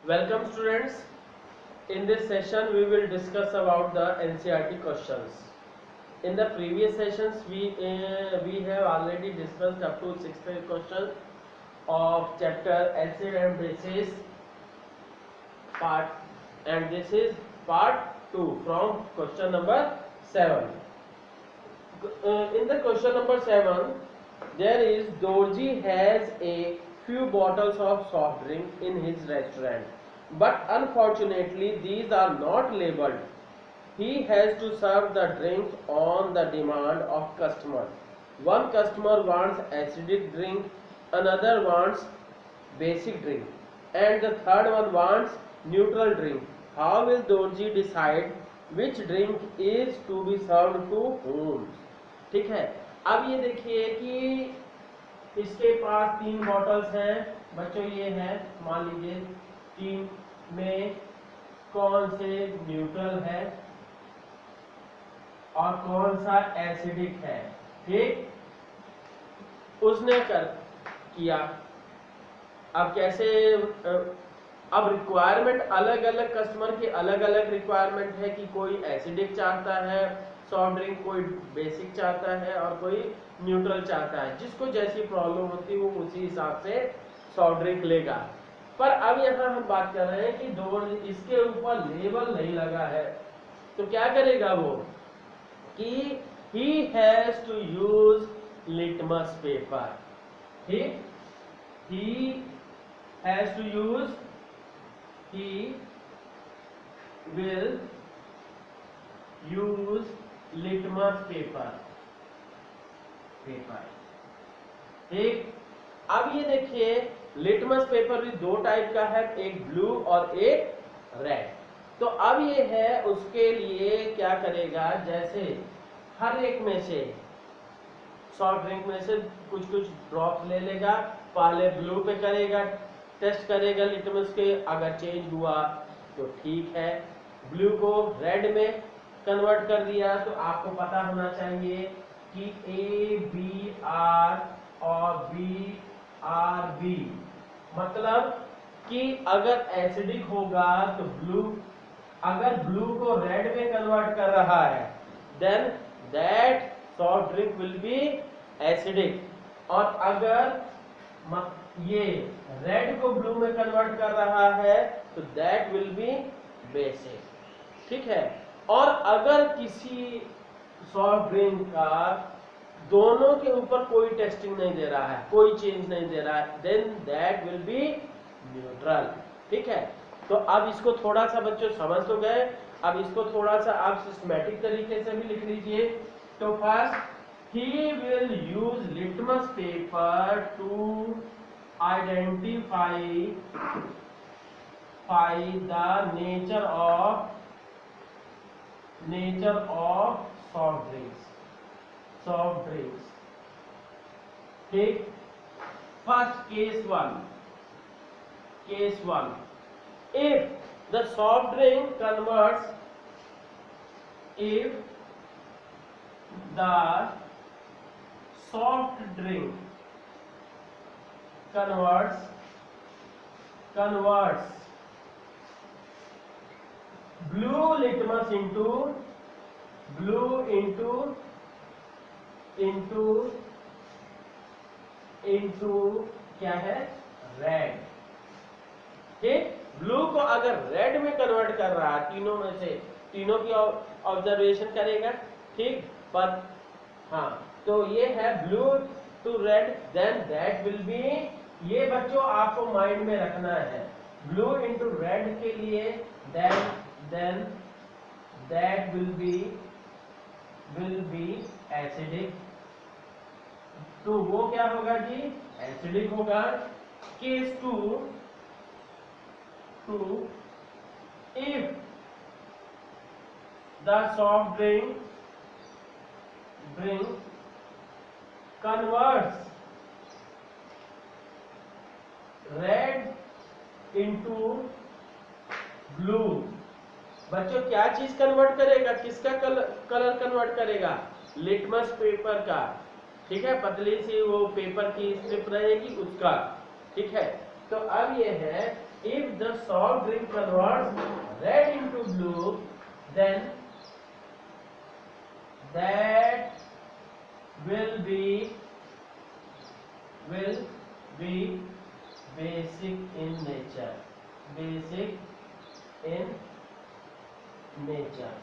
Welcome students. In this session we will discuss about the NCERT questions. In the previous sessions we have already discussed up to 6 questions of chapter Acid and Bases part, and this is part 2 from question number 7. In the question number 7 there is Dorji has a few bottles of soft drink in his restaurant, but unfortunately these are not labeled. He has to serve the drinks on the demand of customers. One customer wants acidic drink, another wants basic drink, and the third one wants neutral drink. How will Dorji decide which drink is to be served to whom? ठीक है, अब ये देखिए कि इसके पास 3 bottles हैं बच्चों। ये है, मान लीजिए 3 में कौन से न्यूट्रल है और कौन सा एसिडिक है। ठीक, उसने किया। अब कैसे, अब रिक्वायरमेंट अलग अलग कस्टमर की अलग अलग रिक्वायरमेंट है कि कोई एसिडिक चाहता है सॉफ्ट ड्रिंक, कोई बेसिक चाहता है और कोई न्यूट्रल चाहता है। जिसको जैसी प्रॉब्लम होती है वो उसी हिसाब से सॉफ्ट ड्रिंक लेगा। पर अब यहाँ हम बात कर रहे हैं कि दो इसके ऊपर लेबल नहीं लगा है, तो क्या करेगा वो कि he has to use litmus paper। ठीक, he has to use, he will use litmus paper। ठीक, अब ये देखिए लिटमस पेपर भी 2 टाइप का है, एक ब्लू और एक रेड। तो अब ये है, उसके लिए क्या करेगा, जैसे हर एक में से सॉफ्ट ड्रिंक में से कुछ कुछ ड्रॉप्स ले लेगा, पहले ब्लू पे करेगा, टेस्ट करेगा लिटमस के, अगर चेंज हुआ तो ठीक है। ब्लू को रेड में कन्वर्ट कर दिया, तो आपको पता होना चाहिए कि ए बी आर और बी आर बी, मतलब कि अगर एसिडिक होगा तो ब्लू, अगर ब्लू को रेड में कन्वर्ट कर रहा है then that soft drink will be acidic, और अगर ये रेड को ब्लू में कन्वर्ट कर रहा है तो दैट विल बी बेसिक। ठीक है, और अगर किसी सॉफ्ट ड्रिंक का दोनों के ऊपर कोई टेस्टिंग नहीं दे रहा है, कोई चेंज नहीं दे रहा है, then that will be neutral. ठीक है, तो अब इसको थोड़ा सा बच्चों समझ तो गए, अब इसको थोड़ा सा आप सिस्टमैटिक तरीके से भी लिख लीजिए। तो first we will use litmus paper to identify the nature of soft drinks. ठीक, first case one, if the soft drink converts, if the soft drink converts blue litmus into क्या है, रेड। ठीक, ब्लू को अगर red में convert कर रहा है, तीनों में से तीनों की ऑब्जर्वेशन करेगा। ठीक, पर हाँ, तो ये है blue to red, then that will be, ये बच्चों आपको माइंड में रखना है, ब्लू इनटू रेड के लिए then that will be acidic. तो वो क्या होगा जी, एसिडिक होगा। Case two, if the soft drink converts red into blue। बच्चों क्या चीज कन्वर्ट करेगा, किसका कलर कन्वर्ट करेगा, लिटमस पेपर का। ठीक है, पतली सी वो पेपर की स्ट्रिप रहेगी उसका। ठीक है, तो अब ये है if the soft drink converts red into blue, then that will be basic in nature. Basic in nature.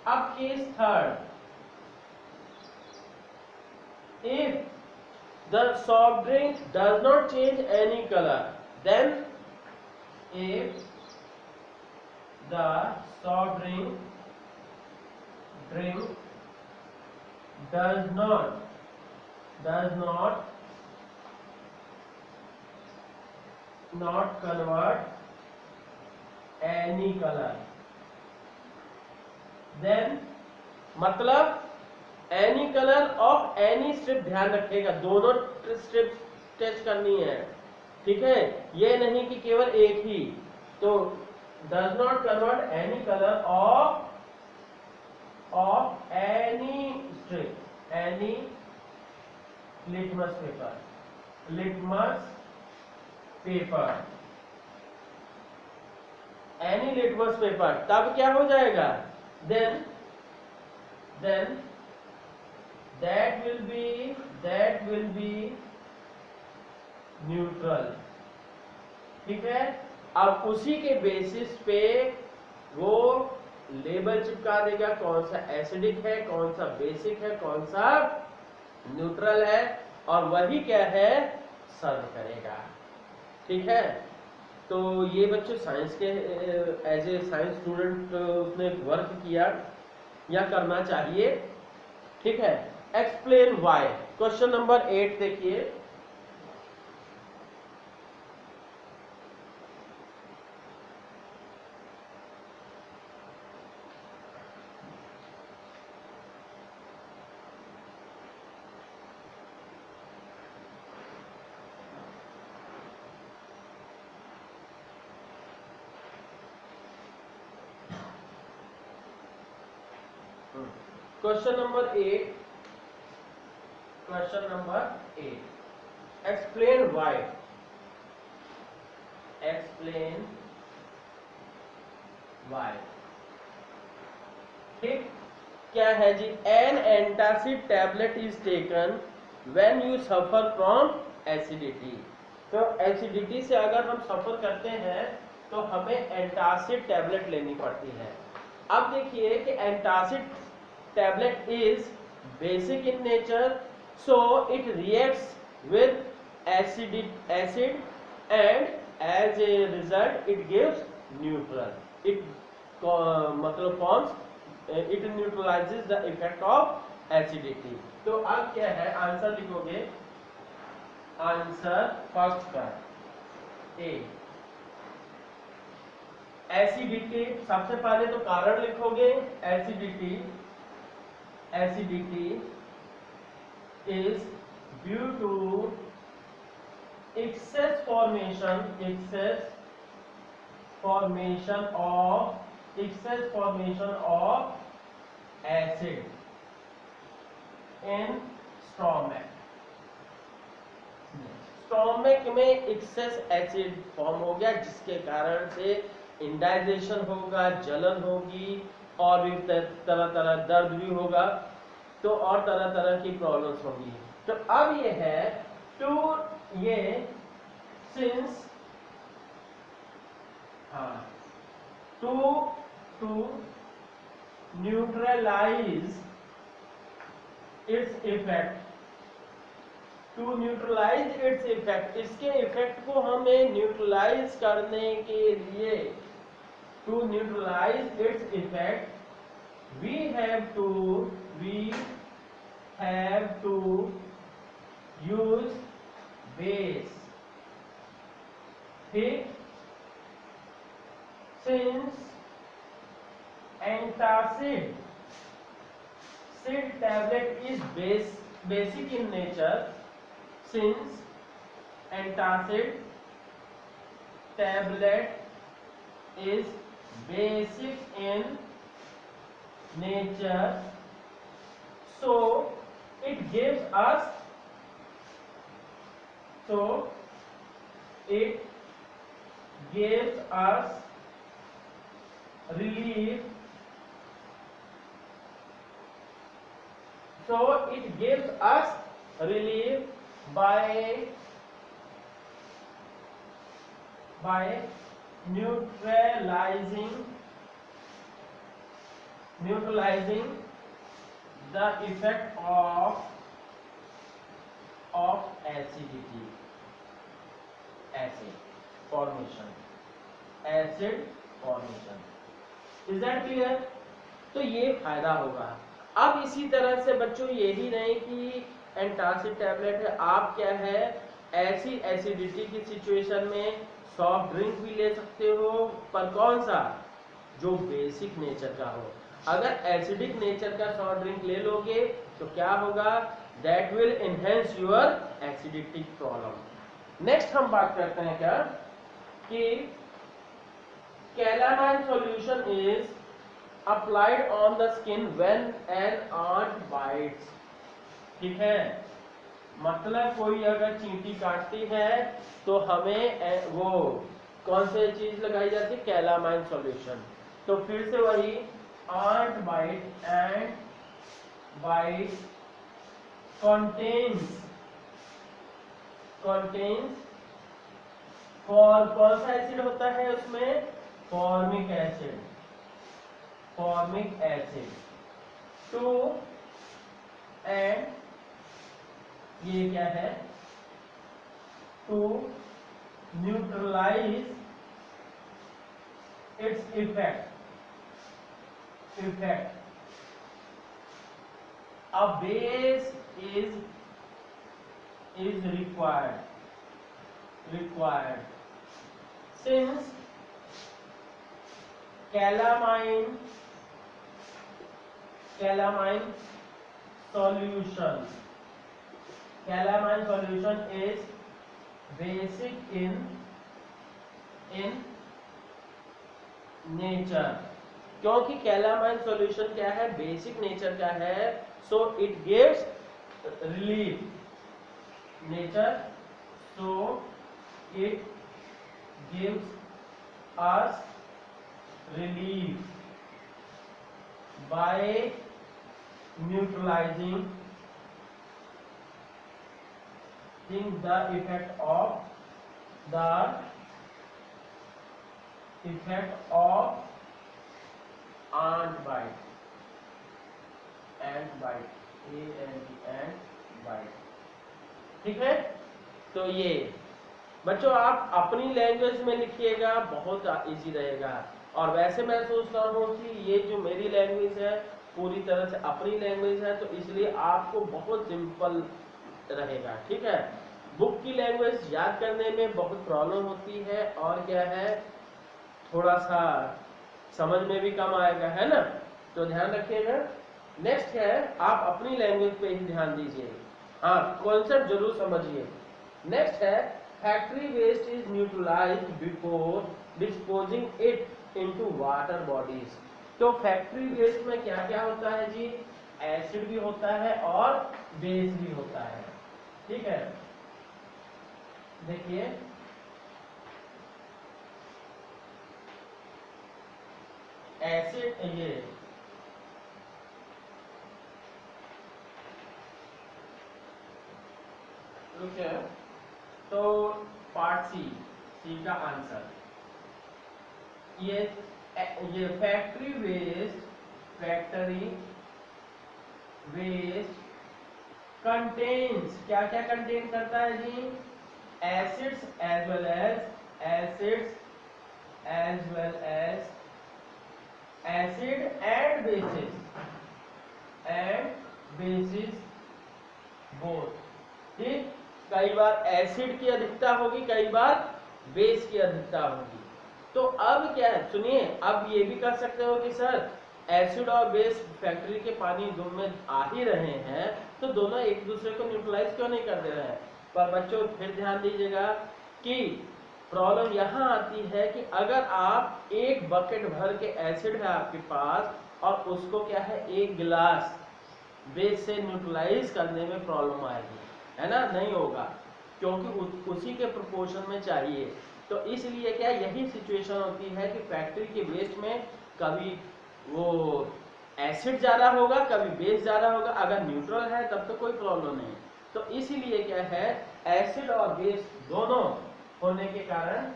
अब case third, if the soft drink does not change any color, then if the soft drink does not convert any color, then मतलब any colour of any strip, ध्यान रखिएगा दोनों strip test करनी है, ठीक है, ये नहीं कि केवल एक ही। तो does not convert any colour of any strip, any litmus paper, any litmus paper, तब क्या हो जाएगा, then that will be neutral, ठीक है। अब उसी के बेसिस पे वो लेबल चिपका देगा, कौन सा एसिडिक है, कौन सा बेसिक है, कौन सा न्यूट्रल है, और वही क्या है सर्व करेगा, ठीक है। तो ये बच्चों साइंस के एज ए साइंस स्टूडेंट उसने वर्क किया या करना चाहिए, ठीक है। एक्सप्लेन वाई, क्वेश्चन नंबर 8 देखिए। क्वेश्चन नंबर 8, एक्सप्लेन वाई, ठीक, क्या है जी, an antacid tablet is taken when you suffer from acidity. तो एसिडिटी से अगर हम सफर करते हैं तो हमें एंटासिड टैबलेट लेनी पड़ती है। अब देखिए कि antacid tablet is basic in nature, so it reacts with acid and as a result it gives neutral, it मतलब forms it neutralizes the effect of acidity। तो अब क्या है, आंसर लिखोगे, आंसर फर्स्ट का ए, एसिडिटी, सबसे पहले तो कारण लिखोगे, acidity is due to excess formation of acid in stomach। Stomach में एक्सेस एसिड फॉर्म हो गया, जिसके कारण से इंडाइजेशन होगा, जलन होगी, और भी तरह तरह दर्द भी होगा, तो और तरह तरह की प्रॉब्लम्स होंगी। तो अब ये है टू ये since to neutralize its effect, इसके इफेक्ट को हमें न्यूट्रलाइज करने के लिए, to neutralize its effect we have to use base, ठीक, since antacid tablet is basic in nature, since antacid tablet is basic in nature, so it gives gives us relief. So it gives us relief by neutralizing the effect of acidity, acid formation. Is that clear? तो ये फायदा होगा। अब इसी तरह से बच्चों यही नहीं कि एंटासिड टैबलेट है, आप क्या है ऐसी एसिडिटी की सिचुएशन में सॉफ्ट ड्रिंक भी ले सकते हो, पर कौन सा, जो बेसिक नेचर का हो। अगर एसिडिक नेचर का सॉफ्ट ड्रिंक ले लोगे तो क्या होगा, that will enhance your acidic problem. Next हम बात करते हैं क्या कि calamine solution is applied on the skin when an ant bites। ठीक है, मतलब कोई अगर चींटी काटती है तो हमें वो कौन सी चीज लगाई जाती है, कैलामाइन सॉल्यूशन। तो फिर से वही ant bite contains कौन सा एसिड होता है उसमें, फॉर्मिक एसिड टू एंड ये क्या है, to neutralize its effect a base is required since calamine solution is basic in nature। क्योंकि कैलामाइन सॉल्यूशन क्या है, बेसिक नेचर का है, so it gives relief nature, so it gives us relief by neutralising the effect of ant bite, ant bite। ठीक है, तो ये बच्चों आप अपनी लैंग्वेज में लिखिएगा, बहुत इजी रहेगा। और वैसे मैं सोचता हूँ कि ये जो मेरी लैंग्वेज है पूरी तरह से अपनी लैंग्वेज है, तो इसलिए आपको बहुत सिंपल रहेगा। ठीक है, बुक की लैंग्वेज याद करने में बहुत प्रॉब्लम होती है और क्या है, थोड़ा सा समझ में भी कम आएगा, है ना, तो ध्यान रखिएगा। नेक्स्ट है, आप अपनी लैंग्वेज पे ही ध्यान दीजिए, हाँ कॉन्सेप्ट जरूर समझिए। नेक्स्ट है, factory waste is neutralized before disposing it into water bodies. तो फैक्ट्री वेस्ट में क्या क्या होता है जी, एसिड भी होता है और बेस भी होता है। ठीक है, देखिए एसिड, ये रुकिए, तो पार्ट सी का आंसर, ये फैक्ट्री वेस्ट कंटेन्स, क्या क्या कंटेन करता है जी, acids as well as acid and bases both. ठीक, कई बार एसिड की अधिकता होगी, कई बार बेस की अधिकता होगी। तो अब क्या है, सुनिए, अब ये भी कर सकते हो कि सर एसिड और बेस फैक्ट्री के पानी में आ ही रहे हैं, तो दोनों एक दूसरे को न्यूट्रलाइज क्यों नहीं कर दे रहे हैं। पर बच्चों फिर ध्यान दीजिएगा कि प्रॉब्लम यहाँ आती है कि अगर आप एक बकेट भर के एसिड है आपके पास और उसको क्या है एक गिलास बेस से न्यूट्रलाइज करने में प्रॉब्लम आएगी, है ना, नहीं होगा, क्योंकि उसी के प्रोपोर्शन में चाहिए। तो इसलिए क्या यही सिचुएशन होती है कि फैक्ट्री के वेस्ट में कभी वो एसिड ज़्यादा होगा, कभी बेस ज़्यादा होगा। अगर न्यूट्रल है तब तो कोई प्रॉब्लम नहीं। तो इसीलिए क्या है, एसिड और बेस दोनों होने के कारण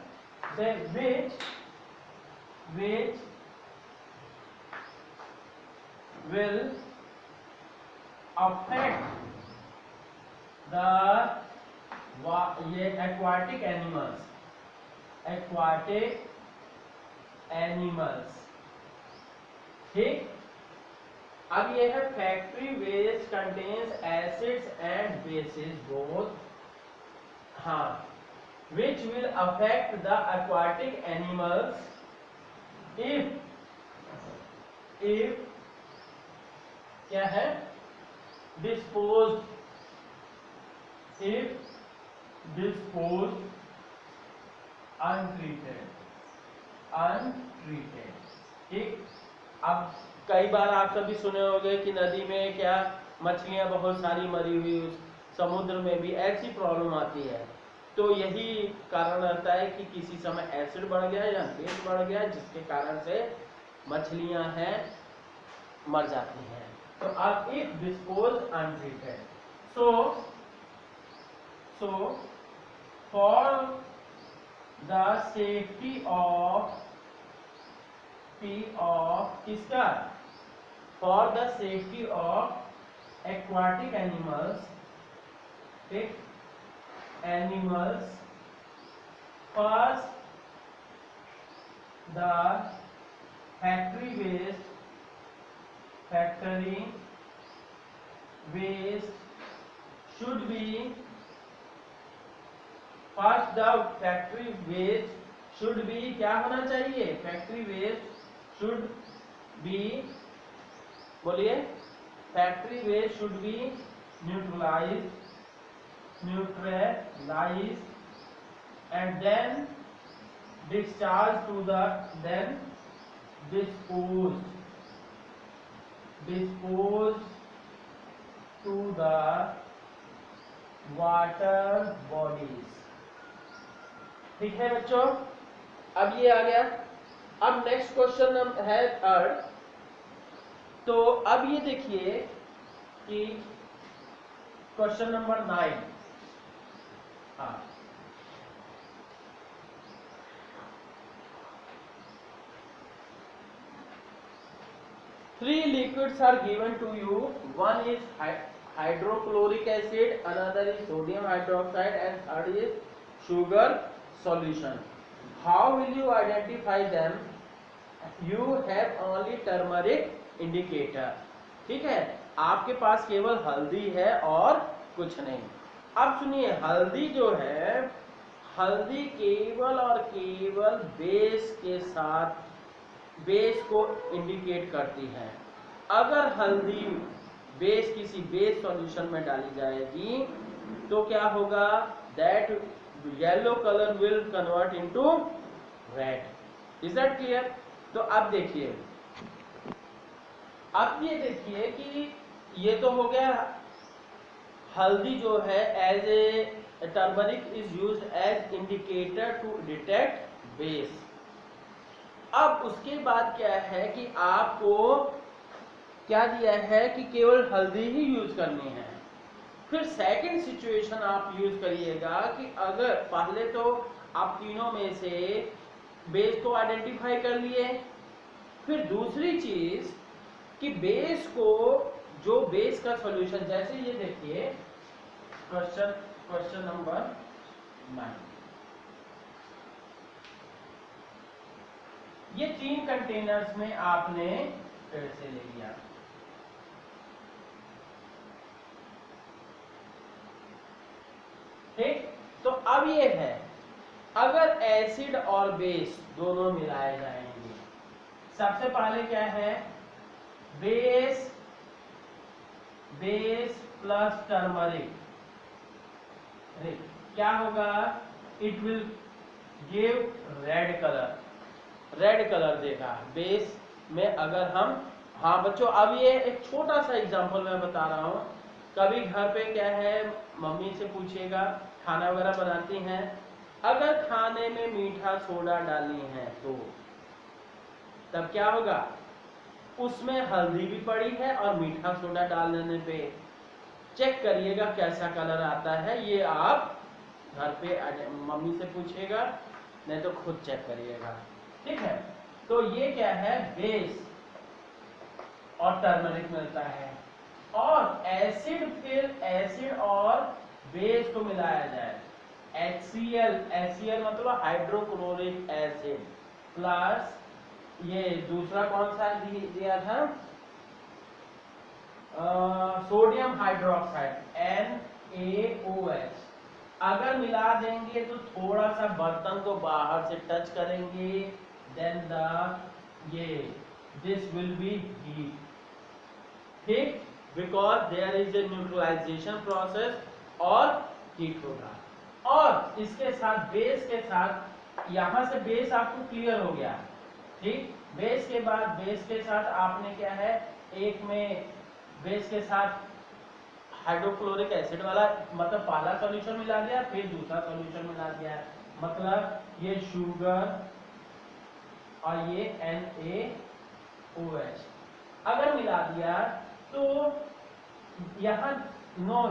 से which will affect the ये aquatic animals, ठीक। अब ये है factory waste contains acids and bases both, हाँ, which will affect the aquatic animals if क्या है, disposed untreated, ठीक। अब कई बार आप सभी सुने होंगे कि नदी में क्या मछलियां बहुत सारी मरी हुई, उस समुद्र में भी ऐसी प्रॉब्लम आती है। तो यही कारण रहता है कि किसी समय एसिड बढ़ गया या बेस बढ़ गया, जिसके कारण से मछलियां हैं मर जाती हैं। तो अब if dispose untreated, so for the safety of किसका, for the safety of aquatic animals, ठीक, animals, first the factory waste should be, first the factory waste should be, क्या होना चाहिए, factory waste should be, बोलिए, factory waste should be neutralized and then discharged to the, then disposed to the water bodies, ठीक है बच्चों। अब ये आ गया। अब नेक्स्ट क्वेश्चन है थर्ड। तो अब ये देखिए कि क्वेश्चन नंबर 9, हाँ, three liquids are given to you. One is hydrochloric acid, another is sodium hydroxide, and third is sugar solution. How will you identify them? You have only turmeric indicator, ठीक है। आपके पास केवल हल्दी है और कुछ नहीं। अब सुनिए, हल्दी जो है, हल्दी केवल और केवल बेस के साथ बेस को इंडिकेट करती है। अगर हल्दी बेस किसी बेस सॉल्यूशन में डाली जाएगी तो क्या होगा, that yellow colour will convert into red. Is that clear? तो अब देखिए, अब ये देखिए कि ये तो हो गया, हल्दी जो है as a turmeric is used as indicator to detect base. अब उसके बाद क्या है कि आपको क्या दिया है कि केवल हल्दी ही यूज करनी है। फिर सेकंड सिचुएशन आप यूज करिएगा कि अगर पहले तो आप तीनों में से बेस को आइडेंटिफाई कर लिए, फिर दूसरी चीज कि बेस को, जो बेस का सॉल्यूशन, जैसे ये देखिए क्वेश्चन नंबर 9, ये 3 कंटेनर्स में आपने फिर से ले लिया, ठीक। तो अब ये है, अगर एसिड और बेस दोनों मिलाए जाएंगे, सबसे पहले क्या है, बेस प्लस टर्मरिक, क्या होगा, it will give red colour देगा बेस में। अगर हम, हाँ बच्चों, अब ये एक छोटा सा एग्जांपल मैं बता रहा हूँ। कभी घर पे क्या है, मम्मी से पूछिएगा, खाना वगैरह बनाती हैं अगर खाने में मीठा सोडा डाली है तो तब क्या होगा, उसमें हल्दी भी पड़ी है और मीठा सोडा डाल देने पे चेक करिएगा कैसा कलर आता है। ये आप घर पे मम्मी से पूछिएगा, नहीं तो खुद चेक करिएगा, ठीक है। तो ये क्या है, बेस और टर्मरिक मिलता है, और एसिड, फिर एसिड और बेस को मिलाया जाए, HCl, HCl मतलब हाइड्रोक्लोरिक एसिड, प्लस ये दूसरा कौन सा दिया था, सोडियम हाइड्रोक्साइड NaOH। अगर मिला देंगे तो थोड़ा सा बर्तन को बाहर से टच करेंगे, then this will be heat, ठीक, because there is a neutralisation process और हीट होगा। और इसके साथ बेस के साथ, यहां से बेस आपको क्लियर हो गया, ठीक। बेस के बाद बेस के साथ आपने क्या है, एक में बेस के साथ हाइड्रोक्लोरिक एसिड वाला मतलब पहला सॉल्यूशन मिला दिया, फिर दूसरा सॉल्यूशन मिला दिया, मतलब ये शुगर और ये NaOH अगर मिला दिया तो यहाँ नो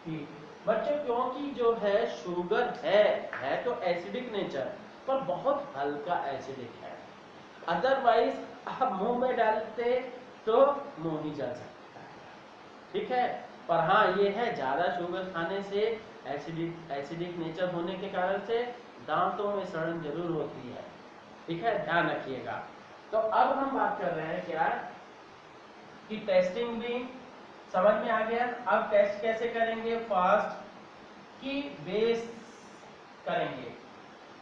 हीट बच्चों, क्योंकि जो है शुगर है तो एसिडिक नेचर पर बहुत हल्का एसिडिक है, अदरवाइज आप मुंह में डालते तो मुंह ही जल सकता है, ठीक है। पर हाँ ये है, ज्यादा शुगर खाने से एसिडिक नेचर होने के कारण से दांतों में सड़न जरूर होती है, ठीक है, ध्यान रखिएगा। तो अब हम बात कर रहे हैं क्या कि टेस्टिंग भी समझ में आ गया। अब टेस्ट कैसे करेंगे, फास्ट की बेस करेंगे,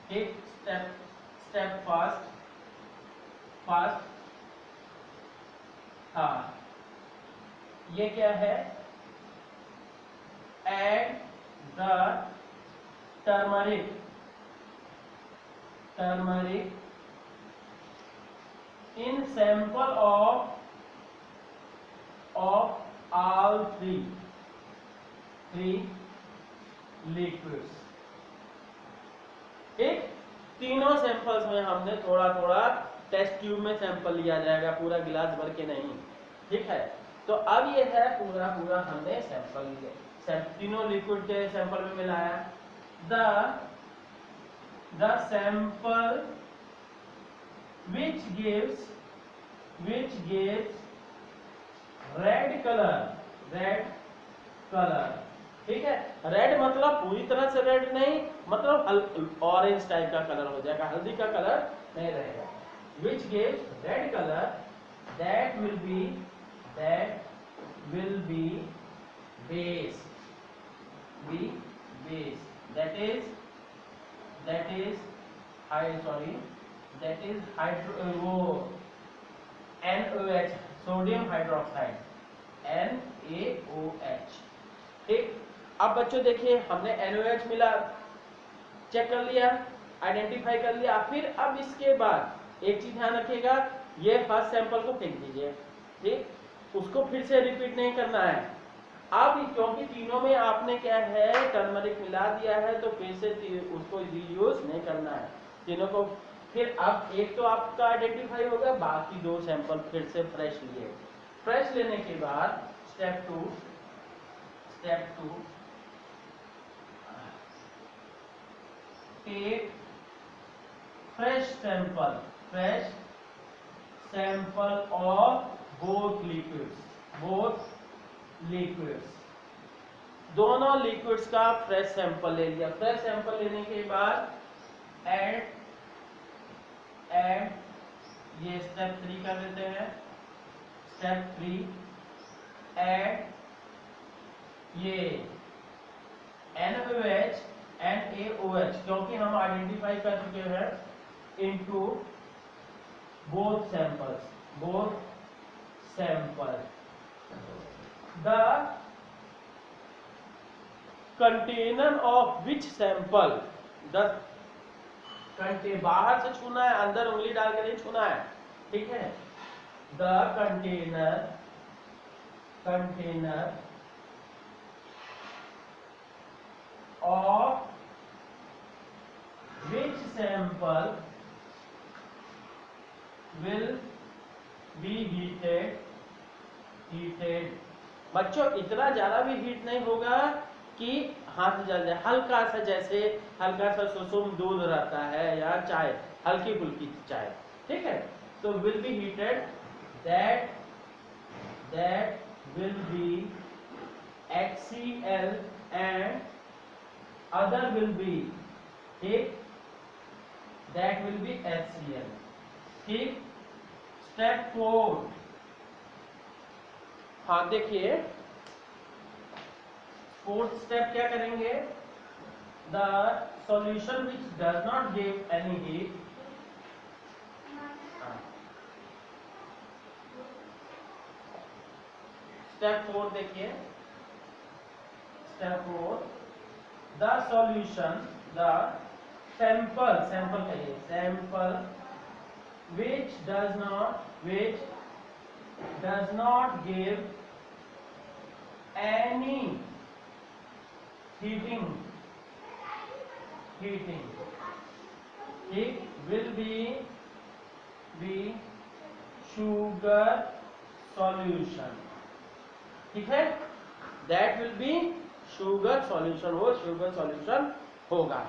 ठीक, स्टेप फास्ट हाँ, ये क्या है, add the turmeric in sample of all three liquids, ठीक, तीनों सैंपल्स में हमने थोड़ा थोड़ा टेस्ट ट्यूब में सैंपल लिया जाएगा, पूरा गिलास भर के नहीं, ठीक है। तो अब ये है पूरा हमने सैंपल लिए, तीनों लिक्विड के सैंपल में मिलाया, the sample which gives red color, ठीक है। रेड मतलब पूरी तरह से रेड नहीं, मतलब ऑरेंज टाइप का कलर हो जाएगा, हल्दी का कलर नहीं रहेगा। which gives red color, that will be base, that is NaOH, sodium hydroxide, NaOH, ठीक। अब बच्चों देखिए हमने NaOH मिला, चेक कर लिया, आइडेंटिफाई कर लिया, फिर अब इसके बाद एक चीज ध्यान रखिएगा, ये फर्स्ट सैंपल को फेंक दीजिए, ठीक, उसको फिर से रिपीट नहीं करना है। अब क्योंकि तीनों में आपने क्या है, टर्मरिक मिला दिया है, तो फिर से उसको यूज नहीं करना है तीनों को। फिर अब एक तो आपका आइडेंटिफाई होगा, बाकी दो सैंपल फिर से फ्रेश लिए, फ्रेश लेने के बाद step two take fresh sample of both liquids, दोनों लिक्विड्स का फ्रेश सैंपल ले लिया। फ्रेश सैंपल लेने के बाद ऐड ये स्टेप 3 कर देते हैं, स्टेप 3 ऐड ये NaOH, क्योंकि हम आइडेंटिफाई कर चुके हैं, into both samples, the container of which sample, बाहर से छूना है, अंदर उंगली डाल के नहीं छूना है, ठीक है। The container of which sample will be heated। बच्चों इतना ज्यादा भी हीट नहीं होगा कि हाथ जल जाए, हल्का सा, जैसे हल्का सा सुसुम दूध रहता है या चाय, हल्की फुल्की चाय, ठीक है। तो will be heated, that will B HCl and other will be, ठीक, that will be HCl, ठीक। स्टेप 4, हाँ देखिए 4th स्टेप क्या करेंगे, the solution which does not give any heat, step 4 देखिए, step 4, the solution, the sample कहिए, sample which does not give any heating, it will be sugar solution, ठीक है, that will be sugar solution, वो sugar solution होगा।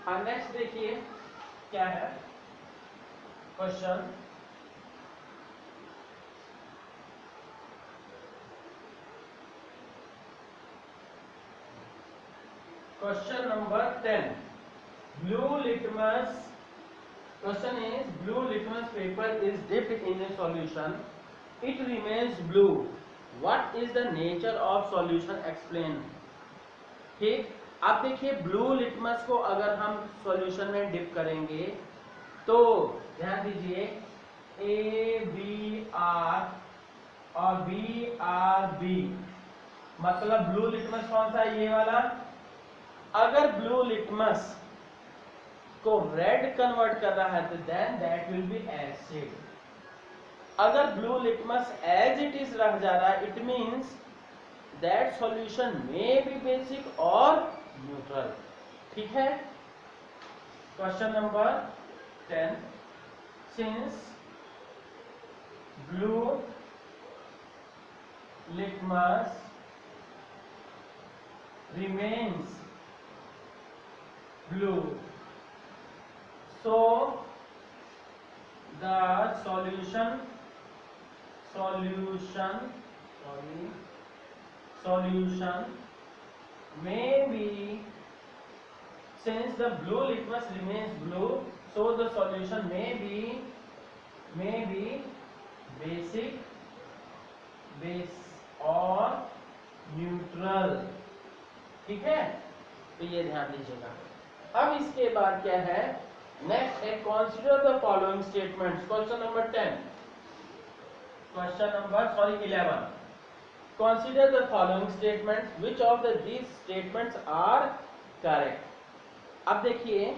Next देखिए क्या है question, question number 10, blue litmus, question is blue litmus paper is dipped in A solution, it remains blue, what is the nature of solution, explain, ठीक। आप देखिए blue litmus को अगर हम सॉल्यूशन में डिप करेंगे तो ध्यान दीजिए ABR और BRB, मतलब ब्लू लिटमस कौन सा है, ये वाला। अगर ब्लू लिटमस को रेड कन्वर्ट कर रहा है तो then that will be acid. अगर blue litmus as it is रह जा रहा है, it means that solution may be basic और न्यूट्रल, ठीक है। Question number 10, since blue litmus remains blue, so the solution may be, since the blue litmus remains blue, so the solution may be basic, base or neutral, ठीक है। तो ये ध्यान दीजिएगा। अब इसके बाद क्या है, नेक्स्ट है consider the following statements, question number 10, question number 11, consider the following statements, which of these statements are correct। अब देखिए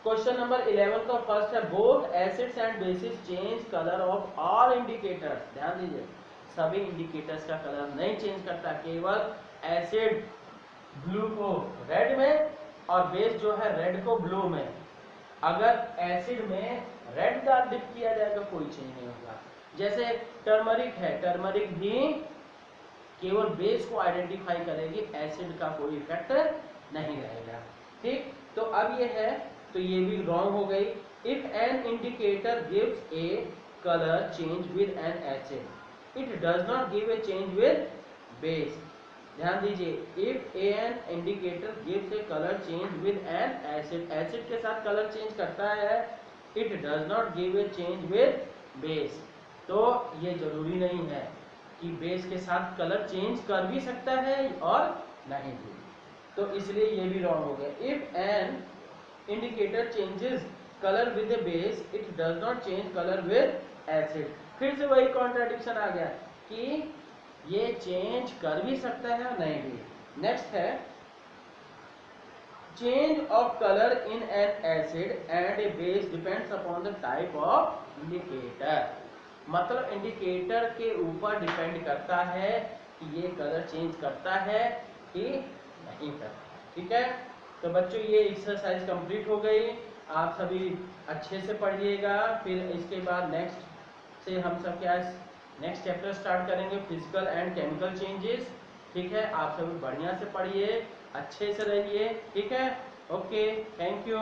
क्वेश्चन नंबर 11 का फर्स्ट है, both acids and basis change colour of all indicators. ध्यान दीजिए सभी indicators का colour नहीं change करता, केवल एसिड ब्लू को रेड में और बेस जो है रेड को ब्लू में। अगर एसिड में रेड का डिप किया जाएगा कोई चेंज नहीं होगा। जैसे टर्मरिक है, टर्मरिक भी केवल बेस को आइडेंटिफाई करेगी, एसिड का कोई इफेक्ट नहीं रहेगा, ठीक। तो अब ये है, तो ये भी रॉन्ग हो गई। If an indicator gives A colour change with N acid, it does not give a change with base. ध्यान दीजिए, if an indicator gives A colour change with N acid, acid के साथ कलर चेंज करता है, it does not give a change with base. तो ये जरूरी नहीं है कि बेस के साथ कलर चेंज कर भी सकता है और नहीं भी, तो इसलिए ये भी रॉन्ग हो गया। If an indicator changes colour with A base, it does not change colour with acid. फिर से वही कॉन्ट्राडिक्शन आ गया कि ये चेंज कर भी सकता है और नहीं भी। नेक्स्ट है, change of colour in an acid and A base depends upon the type of indicator, मतलब इंडिकेटर के ऊपर डिपेंड करता है कि ये कलर चेंज करता है कि नहीं करता, ठीक है। तो बच्चों ये एक्सरसाइज कंप्लीट हो गई। आप सभी अच्छे से पढ़िएगा। फिर इसके बाद नेक्स्ट से हम सब क्या नेक्स्ट चैप्टर स्टार्ट करेंगे, फिजिकल एंड केमिकल चेंजेस। ठीक है, आप सभी बढ़िया से पढ़िए, अच्छे से रहिए। ठीक है, ओके, थैंक यू।